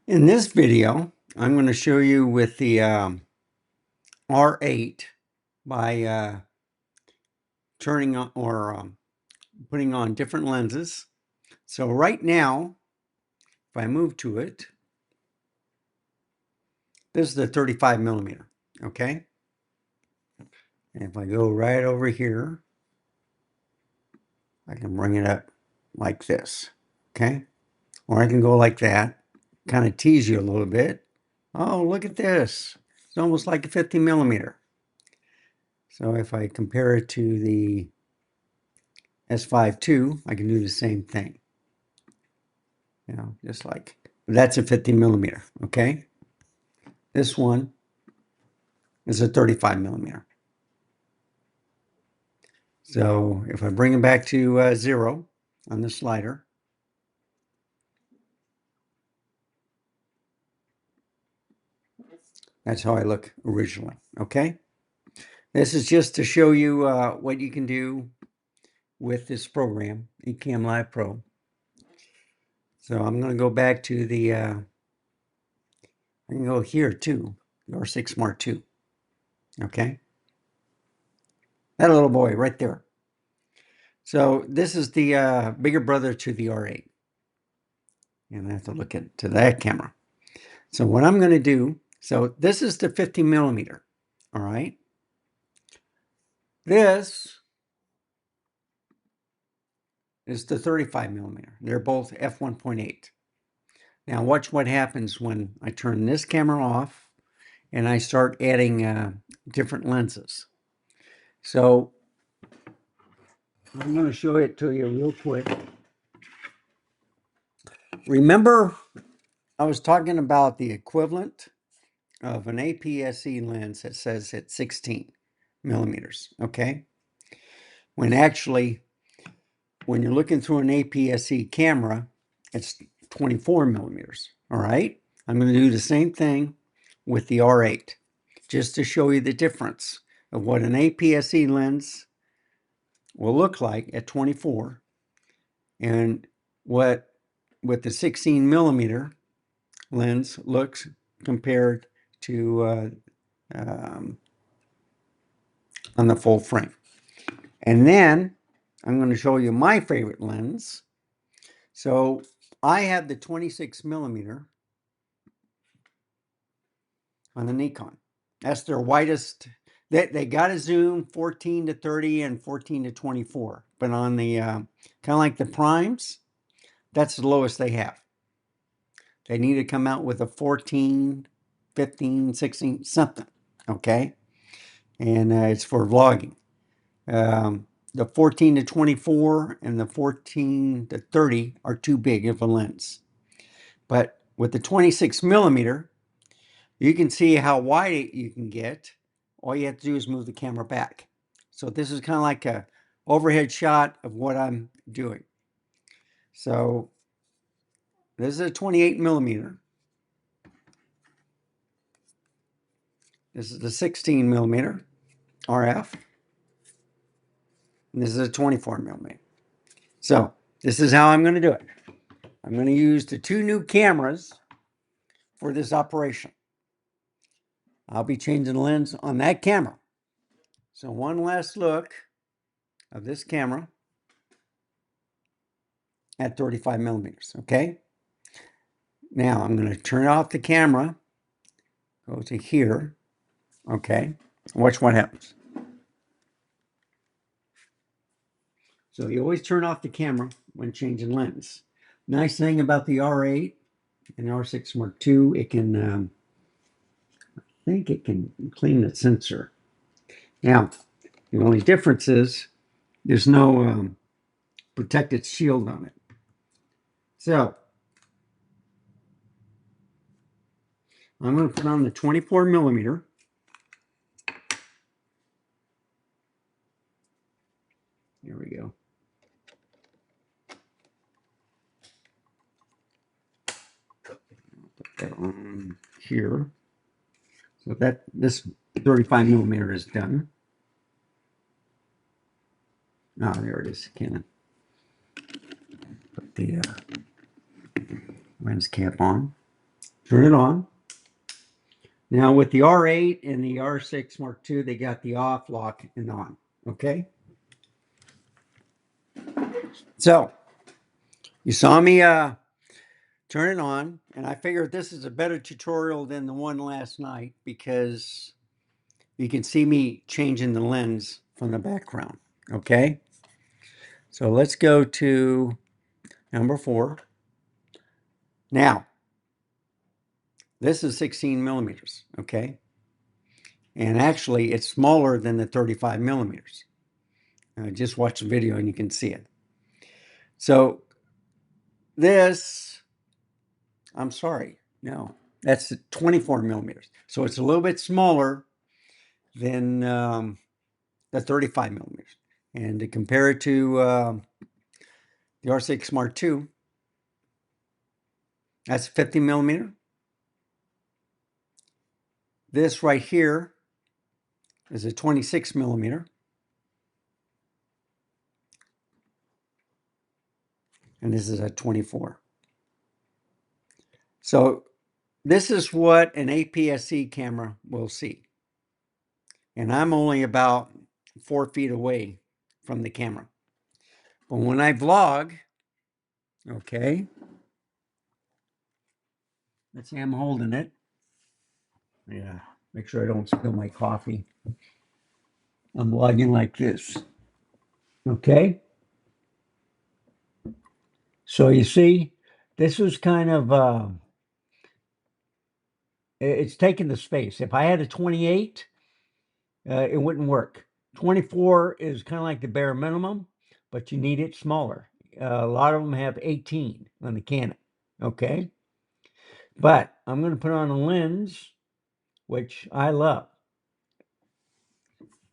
In this video, I'm going to show you with the R8 by turning on or putting on different lenses. So right now, if I move to it, this is the 35 millimeter, okay? And if I go right over here, I can bring it up like this, okay? Or I can go like that, kind of tease you a little bit. Oh, look at this. It's almost like a 50 millimeter. So if I compare it to the S5 II, I can do the same thing. You know, just like that's a 50 millimeter, okay? This one is a 35 millimeter. So if I bring it back to 0 on the slider, that's how I look originally, okay? This is just to show you what you can do with this program, Ecamm Live Pro. So I'm going to go back to the, I can go here too, the R6 Smart II, okay? That little boy right there. So this is the bigger brother to the R8. And I have to look to that camera. So what I'm going to do, so this is the 50 millimeter, all right? This is the 35 millimeter. They're both f1.8. Now watch what happens when I turn this camera off and I start adding different lenses. So I'm going to show it to you real quick. Remember, I was talking about the equivalent of an APS-C lens that says it's 16 millimeters, okay? When actually, when you're looking through an APS-C camera, it's 24 millimeters, all right? I'm going to do the same thing with the R8, just to show you the difference of what an APS-C lens will look like at 24 and what with the 16 millimeter lens looks compared to on the full frame. And then I'm going to show you my favorite lens. So I have the 26 millimeter on the Nikon. That's their widest. They got a zoom 14 to 30 and 14 to 24. But on the kind of like the primes, that's the lowest they have. They need to come out with a 14, 15, 16, something. Okay. And it's for vlogging. The 14 to 24 and the 14 to 30 are too big of a lens. But with the 26 millimeter, you can see how wide you can get. All you have to do is move the camera back. So this is kind of like a overhead shot of what I'm doing. So this is a 28 millimeter. This is the 16 millimeter RF. And this is a 24 millimeter. So this is how I'm going to do it. I'm going to use the two new cameras for this operation. I'll be changing the lens on that camera. So one last look of this camera at 35 millimeters, okay? Now I'm going to turn off the camera, go to here, okay? Watch what happens. So you always turn off the camera when changing lens. Nice thing about the R8 and R6 Mark II, it can, I think it can clean the sensor. Now, the only difference is there's no protected shield on it. So I'm going to put on the 24 millimeter. Here we go. Put that on here. So that this 35 millimeter is done. Ah, there it is, Canon. Put the lens cap on. Turn it on. Now with the R8 and the R6 Mark II, they got the off, lock, and on. Okay. So you saw me turn it on, and I figured this is a better tutorial than the one last night because you can see me changing the lens from the background. Okay. So let's go to number 4. Now, this is 16 millimeters. Okay. And actually, it's smaller than the 35 millimeters. Just watch the video and you can see it. So this, I'm sorry, no, that's 24 millimeters. So it's a little bit smaller than the 35 millimeters. And to compare it to the R6 Mark II, that's 50 millimeter. This right here is a 26 millimeter. And this is a 24. So this is what an APS-C camera will see. And I'm only about 4 feet away from the camera. But when I vlog, okay, let's see, I'm holding it. Yeah, make sure I don't spill my coffee. I'm vlogging like this. Okay. So you see, this was kind of, it's taking the space. If I had a 28, it wouldn't work. 24 is kind of like the bare minimum, but you need it smaller. A lot of them have 18 on the Canon. Okay. But I'm going to put on a lens, which I love.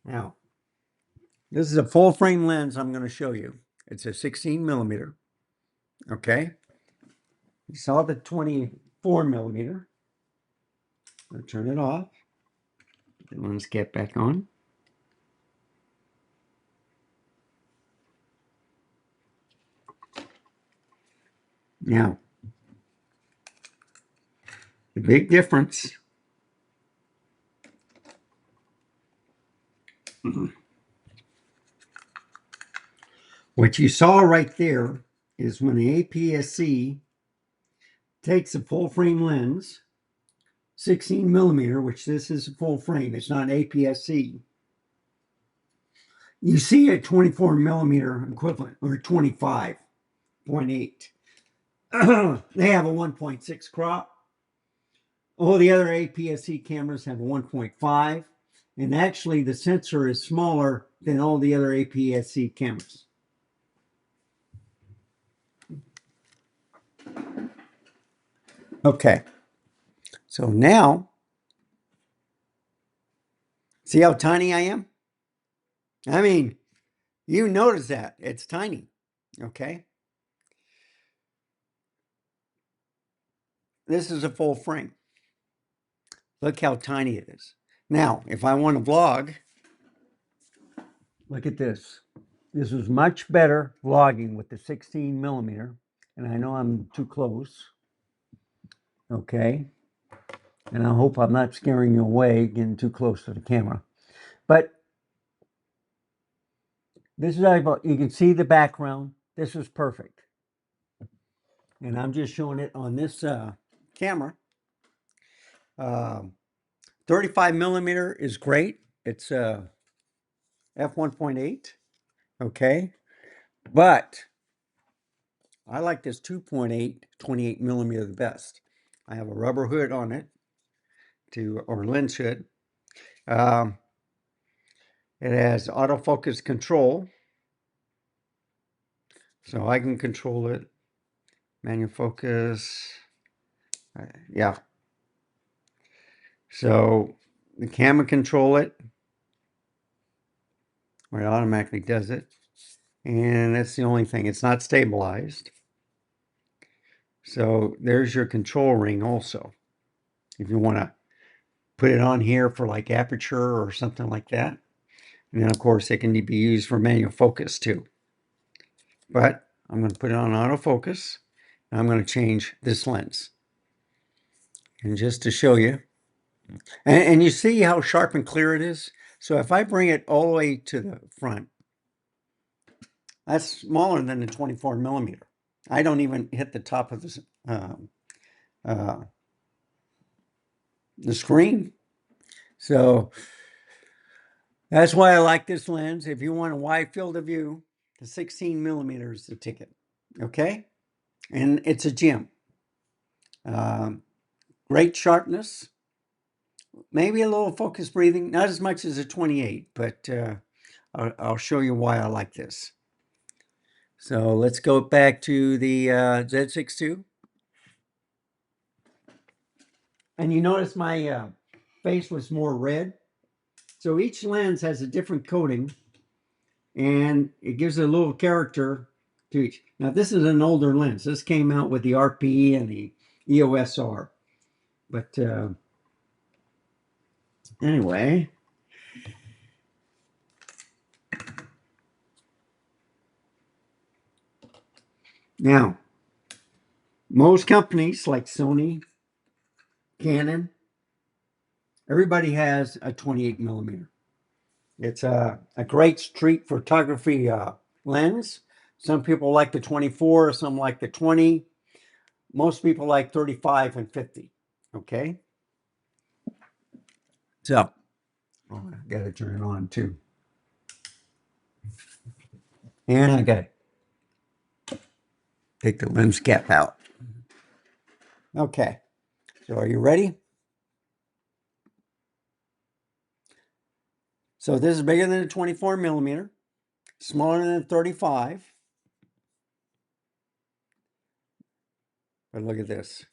Now, this is a full frame lens I'm going to show you. It's a 16 millimeter. Okay. You saw the 24 millimeter. I'll turn it off. The lens cap back on. Now, the big difference what you saw right there is when the APS-C takes a full frame lens, 16 millimeter, which this is a full frame, it's not APS-C. You see a 24 millimeter equivalent, or 25.8. They have a 1.6 crop. All the other APS-C cameras have a 1.5, and actually the sensor is smaller than all the other APS-C cameras. Okay, so now, see how tiny I am? I mean, you notice that, it's tiny, okay? This is a full frame. Look how tiny it is. Now, if I want to vlog, look at this. This is much better vlogging with the 16 millimeter, and I know I'm too close, okay? And I hope I'm not scaring you away getting too close to the camera. But this is how you can see the background. This is perfect. And I'm just showing it on this camera. 35 millimeter is great. It's f1.8. Okay. But I like this 2.8, 28 millimeter the best. I have a rubber hood on it, or lens hood. It has autofocus control, so I can control it. Manual focus, yeah. So the camera control it, or it automatically does it, and that's the only thing. It's not stabilized. So there's your control ring also. If you want to put it on here for like aperture or something like that. And then of course it can be used for manual focus too. But I'm going to put it on autofocus. And I'm going to change this lens. And just to show you, and you see how sharp and clear it is? So if I bring it all the way to the front, that's smaller than the 24 millimeter. I don't even hit the top of uh, the screen. So that's why I like this lens. If you want a wide field of view, the 16 millimeters is the ticket. Okay? And it's a gem. Great sharpness, maybe a little focus breathing, not as much as a 28, but I'll show you why I like this. So let's go back to the Z6 II. And you notice my face was more red. So each lens has a different coating and it gives a little character to each. Now this is an older lens. This came out with the RP and the EOS R. But anyway, now most companies like Sony, Canon, everybody has a 28 millimeter. It's a great street photography lens. Some people like the 24, some like the 20. Most people like 35 and 50. Okay. So, oh, I got to turn it on too. And I got to take the lens cap out. Okay. So, are you ready? So, this is bigger than a 24 millimeter, smaller than a 35. But look at this.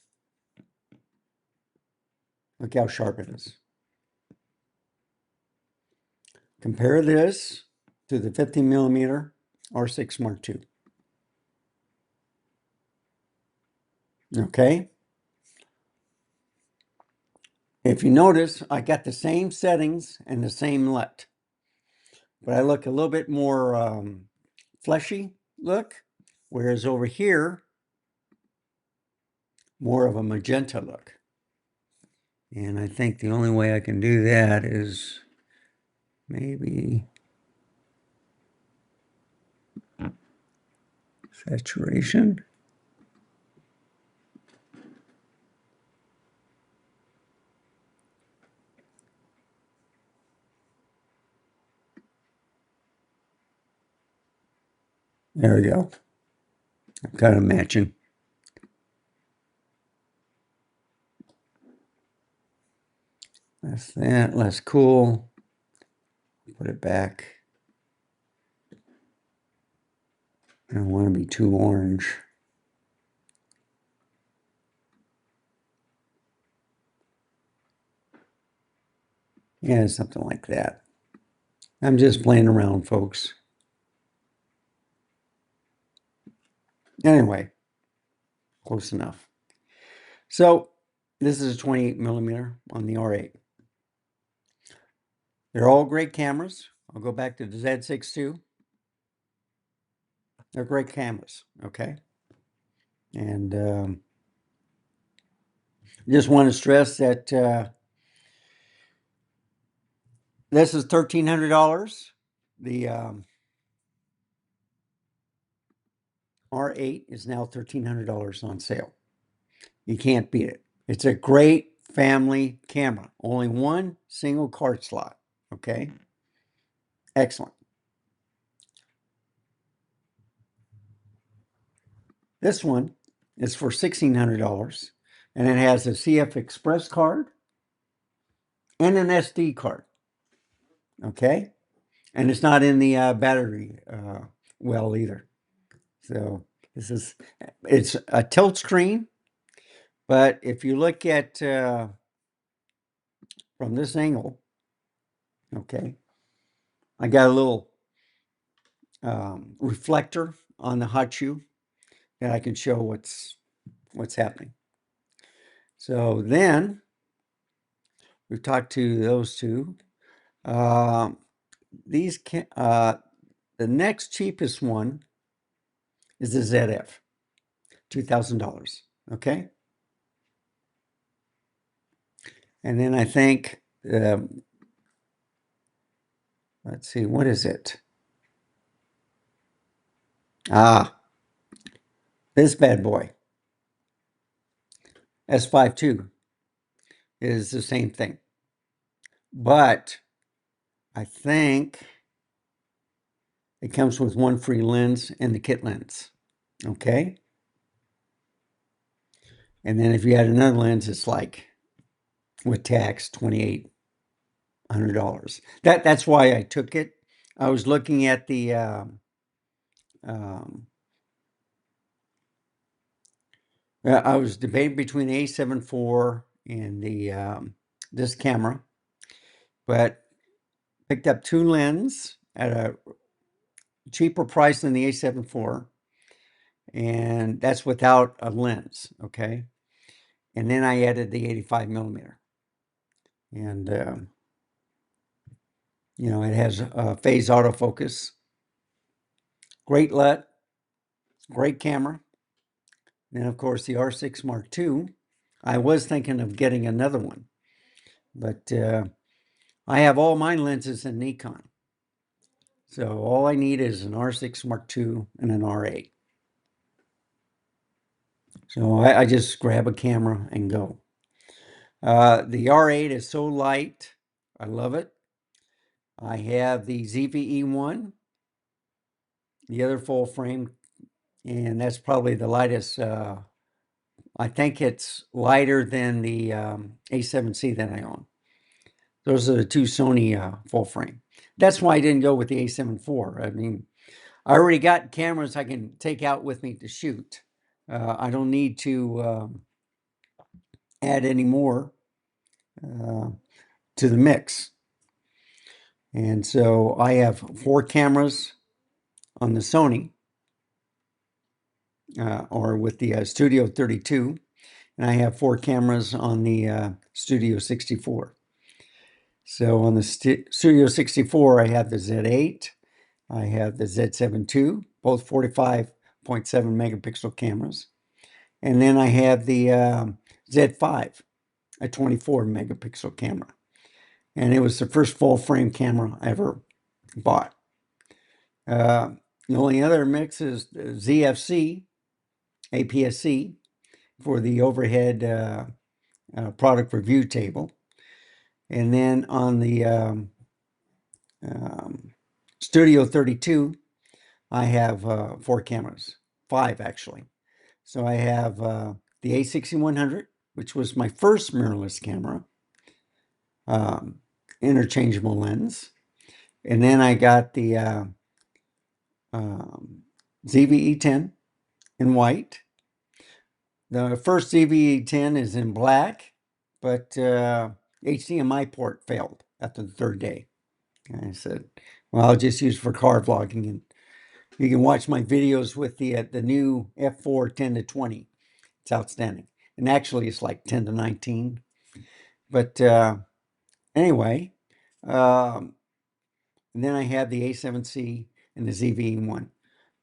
Look how sharp it is. Compare this to the 15 millimeter R6 Mark II. Okay. If you notice, I got the same settings and the same LUT, but I look a little bit more fleshy look, whereas over here, more of a magenta look. And I think the only way I can do that is maybe saturation. There we go. I'm kind of matching. That's that, less cool. Put it back. I don't want to be too orange. Yeah, something like that. I'm just playing around, folks. Anyway, close enough. So this is a 28 millimeter on the R8. They're all great cameras. I'll go back to the Z6 II. They're great cameras, okay? And just want to stress that this is $1,300. The R8 is now $1,300 on sale. You can't beat it. It's a great family camera. Only one single card slot, okay? Excellent. This one is for $1,600 and it has a CF Express card and an SD card, okay? And it's not in the battery well either. So it's a tilt screen, but if you look at from this angle, okay, I got a little reflector on the hot shoe that I can show what's happening. So then we've talked to those two. The next cheapest one is the ZF, $2,000. Okay. And then I think, let's see, what is it? Ah, this bad boy, S5 II, is the same thing. But I think it comes with one free lens and the kit lens. Okay. And then if you add another lens, it's like with tax, $2,800. That's why I took it. I was looking at the um, I was debating between the A7 IV and the this camera, but picked up two lenses at a cheaper price than the A7 IV, and that's without a lens. Okay. And then I added the 85 millimeter, and you know, it has phase autofocus, great LUT, great camera. Then of course the R6 Mark II. I was thinking of getting another one, but I have all my lenses in Nikon, so all I need is an R6 Mark II and an R8. So I just grab a camera and go. The R8 is so light, I love it. I have the ZVE1, the other full frame, and that's probably the lightest. I think it's lighter than the A7C that I own. Those are the two Sony full frame. That's why I didn't go with the A7 IV. I mean, I already got cameras I can take out with me to shoot. I don't need to add any more to the mix. And so I have 4 cameras on the Sony, or with the Studio 32, and I have 4 cameras on the Studio 64. So on the Studio 64, I have the Z8, I have the Z7 II, both 45.7 megapixel cameras. And then I have the Z5, a 24 megapixel camera. And it was the first full frame camera I ever bought. The only other mix is ZFC, APS-C, for the overhead product review table. And then on the Studio 32, I have 4 cameras, 5 actually. So I have the A6100, which was my first mirrorless camera, interchangeable lens. And then I got the ZVE10 in white. The first ZVE10 is in black, but HDMI port failed after the 3rd day. And I said, well, I'll just use it for car vlogging, and you can watch my videos with the new F4 10-20. It's outstanding. And actually it's like 10-19. But anyway, and then I have the A7C and the ZVE1.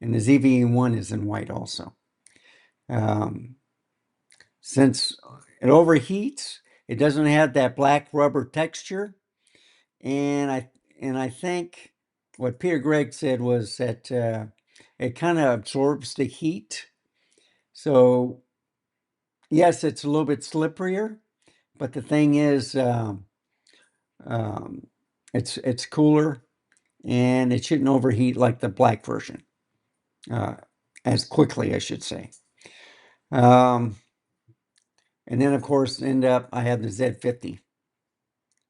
And the ZVE1 is in white also. Since it overheats, it doesn't have that black rubber texture. And I think what Peter Gregg said was that it kind of absorbs the heat. So yes, it's a little bit slipperier, but the thing is, it's cooler, and it shouldn't overheat like the black version, as quickly, I should say. And then of course I have the Z50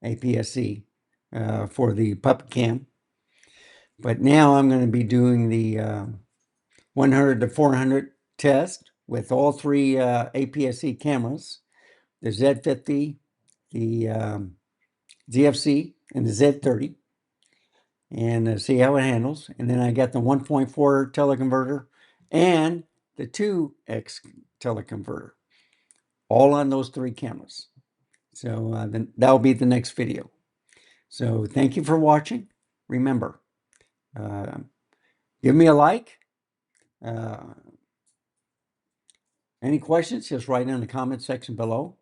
APS-C for the puppet cam. But now I'm going to be doing the 100 to 400 test with all 3 APS-C cameras, the Z50, the ZFC, and the Z30, and see how it handles. And then I got the 1.4 teleconverter and the 2X teleconverter, all on those 3 cameras. So then that'll be the next video. So thank you for watching. Remember, give me a like. Any questions, just write in the comment section below.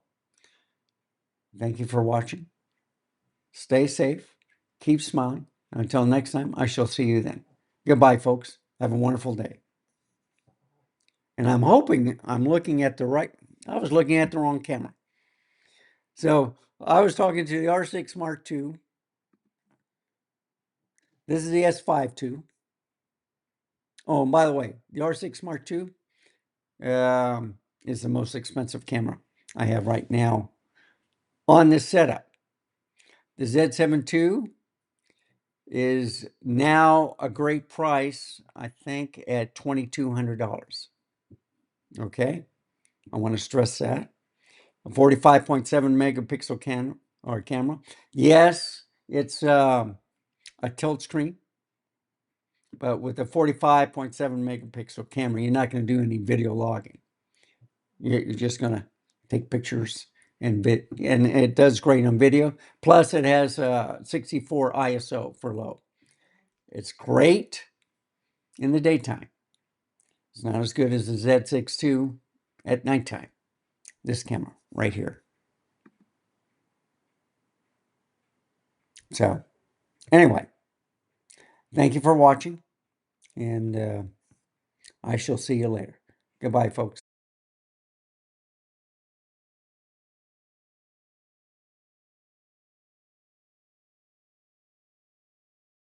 Thank you for watching. Stay safe. Keep smiling. Until next time, I shall see you then. Goodbye, folks. Have a wonderful day. And I'm hoping I'm looking at the right. I was looking at the wrong camera. So I was talking to the R6 Mark II. This is the S5 II. Oh, and by the way, the R6 Mark II is the most expensive camera I have right now on this setup. The Z7 II is now a great price, I think, at $2,200. Okay, I want to stress that. A 45.7 megapixel camera. Yes, it's a tilt screen, but with a 45.7 megapixel camera, you're not going to do any video logging. You're just going to take pictures and it does great on video. Plus, it has 64 ISO for low. It's great in the daytime. It's not as good as the Z6 II at nighttime. This camera right here. So anyway, thank you for watching, and I shall see you later. Goodbye, folks.